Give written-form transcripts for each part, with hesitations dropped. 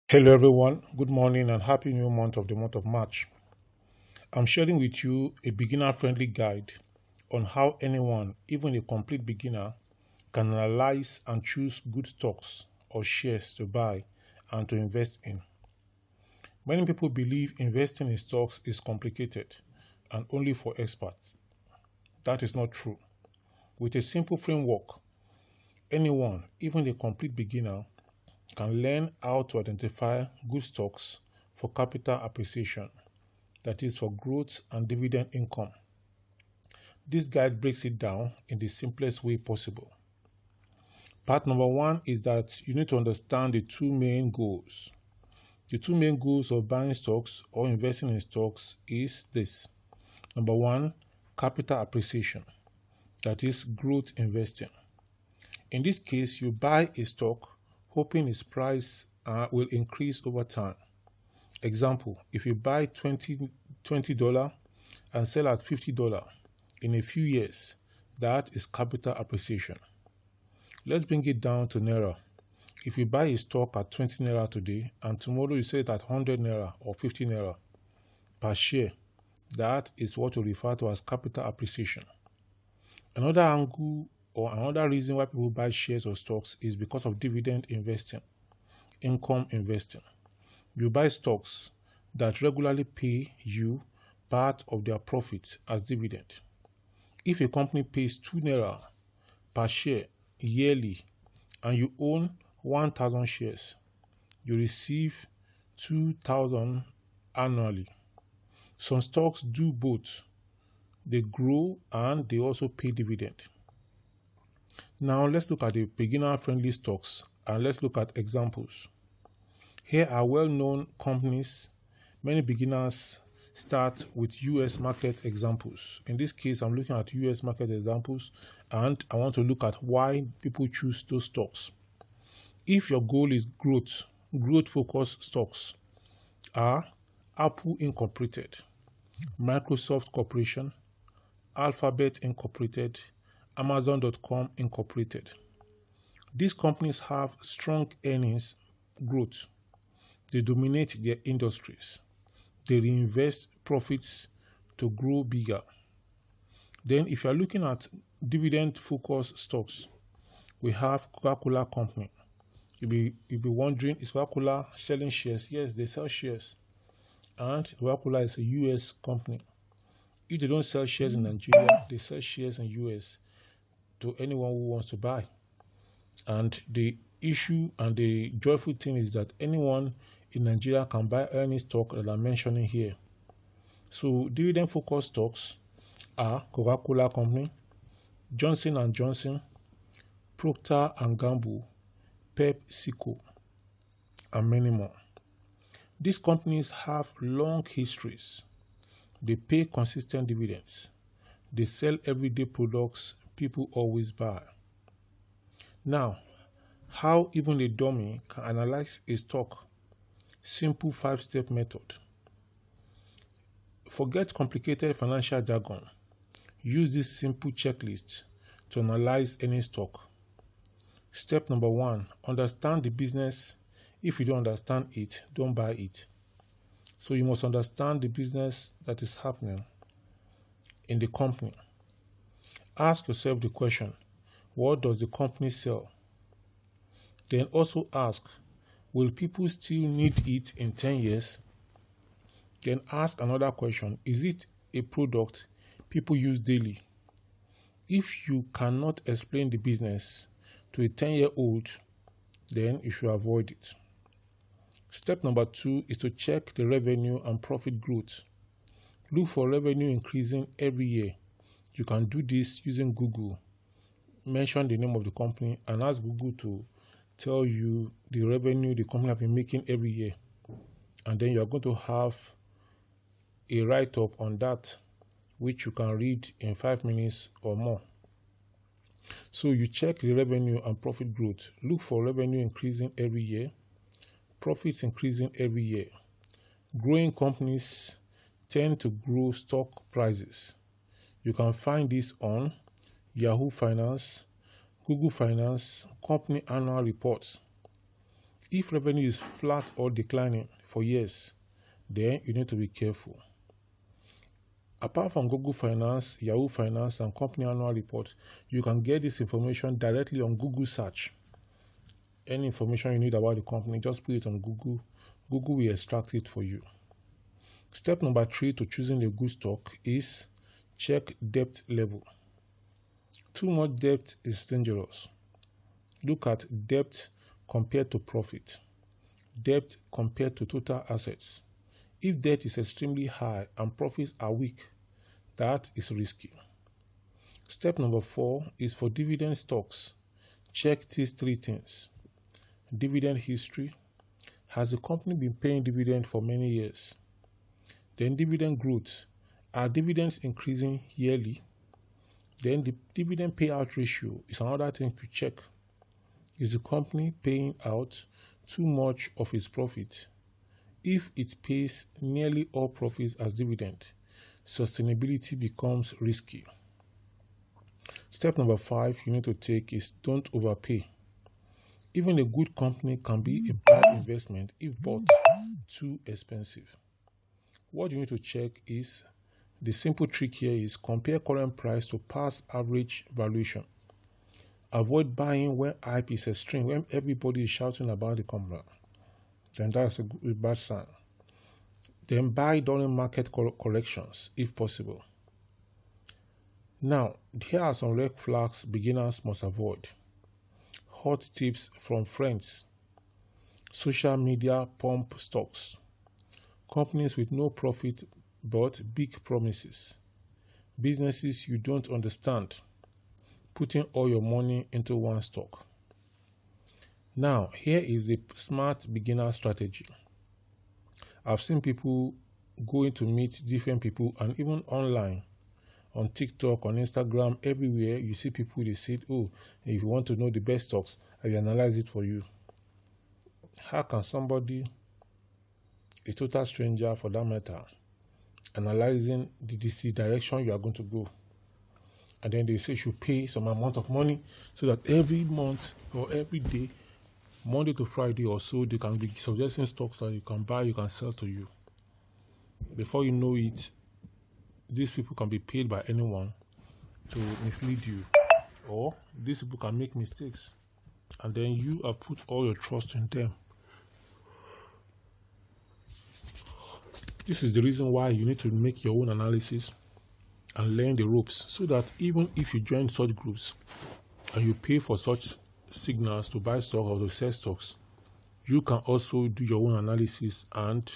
Hello everyone, good morning and happy new month of March. I'm sharing with you a beginner-friendly guide on how anyone, even a complete beginner, can analyze and choose good stocks or shares to buy and to invest in. Many people believe investing in stocks is complicated and only for experts. That is not true. With a simple framework, anyone, even a complete beginner, can learn how to identify good stocks for capital appreciation, that is, for growth and dividend income. This guide breaks it down in the simplest way possible. Part number one is that you need to understand the two main goals. The two main goals of buying stocks or investing in stocks is this. Number one, capital appreciation, that is, growth investing. In this case, you buy a stock hoping its price will increase over time. Example, if you buy $20 and sell at $50 in a few years, that is capital appreciation. Let's bring it down to Naira. If you buy a stock at 20 Naira today and tomorrow you sell it at 100 Naira or 50 Naira per share, that is what we refer to as capital appreciation. Another angle or another reason why people buy shares or stocks is because of dividend investing, income investing. You buy stocks that regularly pay you part of their profits as dividend. If a company pays 2 Naira per share yearly and you own 1,000 shares, you receive 2,000 annually. Some stocks do both. They grow and they also pay dividend. Now let's look at the beginner-friendly stocks and let's look at examples. Here are well-known companies. Many beginners start with US market examples. In this case, I'm looking at US market examples and I want to look at why people choose those stocks. If your goal is growth-focused stocks are Apple Incorporated, Microsoft Corporation, Alphabet Incorporated, Amazon.com Incorporated. These companies have strong earnings growth. They dominate their industries. They reinvest profits to grow bigger. Then if you are looking at dividend-focused stocks, we have Coca-Cola Company. You'll be wondering, is Coca-Cola selling shares? Yes, they sell shares. And Coca-Cola is a US company. If they don't sell shares in Nigeria, they sell shares in US to anyone who wants to buy. And the issue and the joyful thing is that anyone in Nigeria can buy any stock that I'm mentioning here. So dividend-focused stocks are Coca-Cola Company, Johnson & Johnson, Procter & Gamble, PepsiCo, and many more. These companies have long histories. They pay consistent dividends. They sell everyday products people always buy. Now, how even a dummy can analyze a stock? Simple 5-step method. Forget complicated financial jargon. Use this simple checklist to analyze any stock. Step number one, understand the business. If you don't understand it, don't buy it. So you must understand the business that is happening in the company. Ask yourself the question, what does the company sell? Then also ask, will people still need it in 10 years? Then ask another question, is it a product people use daily? If you cannot explain the business to a 10-year-old, then you should avoid it. Step number two is to check the revenue and profit growth. Look for revenue increasing every year. You can do this using Google. Mention the name of the company and ask Google to tell you the revenue the company has been making every year. And then you are going to have a write-up on that, which you can read in 5 minutes or more. So you check the revenue and profit growth. Look for revenue increasing every year, profits increasing every year. Growing companies tend to grow stock prices. You can find this on Yahoo Finance, Google Finance, company annual reports. If revenue is flat or declining for years, then you need to be careful. Apart from Google Finance, Yahoo Finance, and company annual report, you can get this information directly on Google search. Any information you need about the company, just put it on Google. Google will extract it for you. Step number 3 to choosing a good stock is check debt level. Too much debt is dangerous. Look at debt compared to profit, debt compared to total assets. If debt is extremely high and profits are weak, that is risky. Step number 4 is for dividend stocks. Check these 3 things. Dividend history. Has the company been paying dividend for many years? Then dividend growth. Are dividends increasing yearly? Then the dividend payout ratio is another thing to check. Is the company paying out too much of its profit? If it pays nearly all profits as dividend, sustainability becomes risky. Step number 5 you need to take is don't overpay. Even a good company can be a bad investment if bought too expensive. What you need to check is, the simple trick here is compare current price to past average valuation. Avoid buying when hype is extreme, when everybody is shouting about the company. Then that's a bad sign. Then buy during market corrections if possible. Now, here are some red flags beginners must avoid. Hot tips from friends. Social media pump stocks. Companies with no profit but big promises. Businesses you don't understand. Putting all your money into one stock. Now, here is the smart beginner strategy. I've seen people going to meet different people, and even online, on TikTok, on Instagram, everywhere, you see people, they say, oh, if you want to know the best stocks, I will analyze it for you. How can somebody, a total stranger for that matter, analyzing the direction you are going to go? And then they say you should pay some amount of money so that every month or every day, Monday to Friday or so, they can be suggesting stocks that you can buy, you can sell to you. Before you know it, these people can be paid by anyone to mislead you, or these people can make mistakes, and then you have put all your trust in them. This is the reason why you need to make your own analysis and learn the ropes, so that even if you join such groups and you pay for such signals to buy stock or to sell stocks, you can also do your own analysis and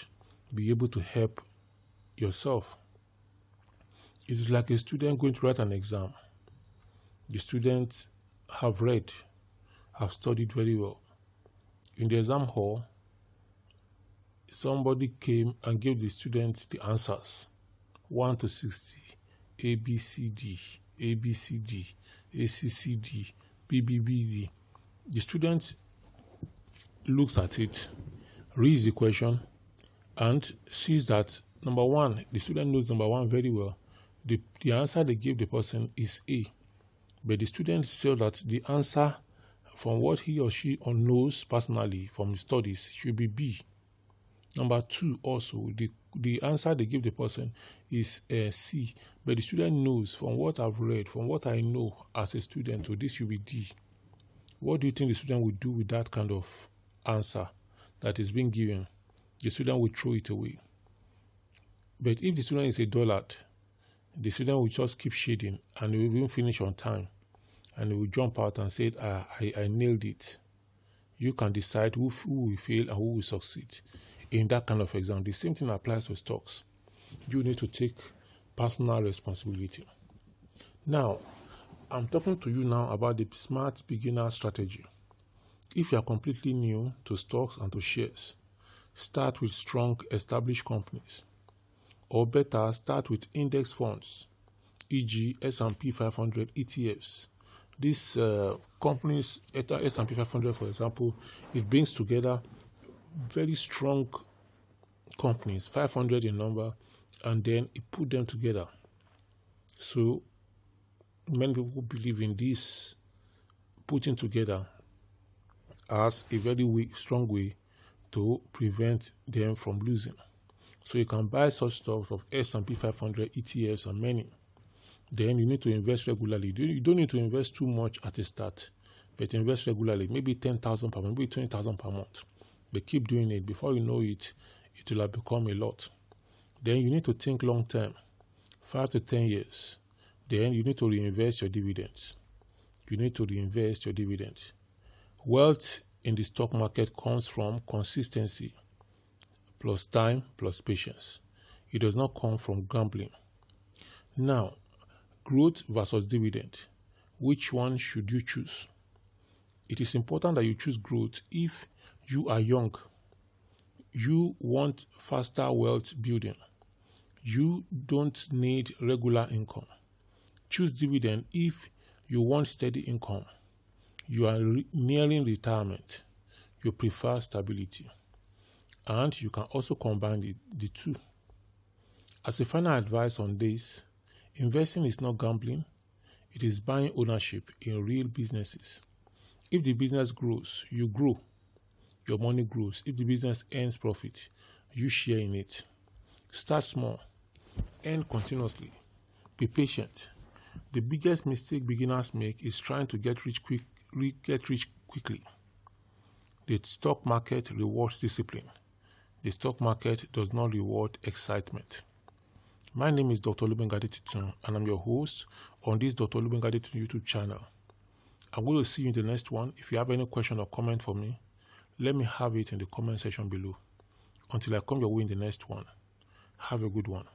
be able to help yourself. It is like a student going to write an exam. The students have read, have studied very well. In the exam hall, somebody came and gave the students the answers, 1 to 60, A, B, C, D, A, B, C, D, A, C, C, D, B, B, B, D. The student looks at it, reads the question, and sees that, number one, the student knows number one very well. The answer they gave the person is A. But the student saw that the answer from what he or she knows personally from his studies should be B. Number two, also, the answer they give the person is C. But the student knows from what I've read, from what I know as a student, so this should be D. What do you think the student will do with that kind of answer that is being given? The student will throw it away. But if the student is a dullard, the student will just keep shading and he will even finish on time. And he will jump out and say, I nailed it. You can decide who will fail and who will succeed in that kind of exam. The same thing applies to stocks. You need to take personal responsibility. Now, I'm talking to you now about the smart beginner strategy. If you are completely new to stocks and to shares, start with strong established companies. Or better, start with index funds, e.g. S&P 500 ETFs. These companies, S&P 500 for example, it brings together very strong companies, 500 in number, and then it put them together. So many people believe in this putting together has a very strong way to prevent them from losing. So you can buy such stocks of S&P 500, ETFs, and many. Then you need to invest regularly. You don't need to invest too much at the start, but invest regularly, maybe 10,000 per month, maybe 20,000 per month. But keep doing it. Before you know it, it will have become a lot. Then you need to think long term, 5 to 10 years. Then you need to reinvest your dividends. You need to reinvest your dividends. Wealth in the stock market comes from consistency, plus time, plus patience. It does not come from gambling. Now, growth versus dividend. Which one should you choose? It is important that you choose growth if you are young. You want faster wealth building. You don't need regular income. Choose dividend if you want steady income. You are nearing retirement. You prefer stability. And you can also combine the two. As a final advice on this, investing is not gambling. It is buying ownership in real businesses. If the business grows, you grow. Your money grows. If the business earns profit, you share in it. Start small. Earn continuously. Be patient. The biggest mistake beginners make is trying to get rich quickly. The stock market rewards discipline. The stock market does not reward excitement. My name is Dr. Olubengade Titun, and I'm your host on this Dr. Olubengade Titun YouTube channel. I'm going to see you in the next one. If you have any question or comment for me, let me have it in the comment section below. Until I come your way in the next one, have a good one.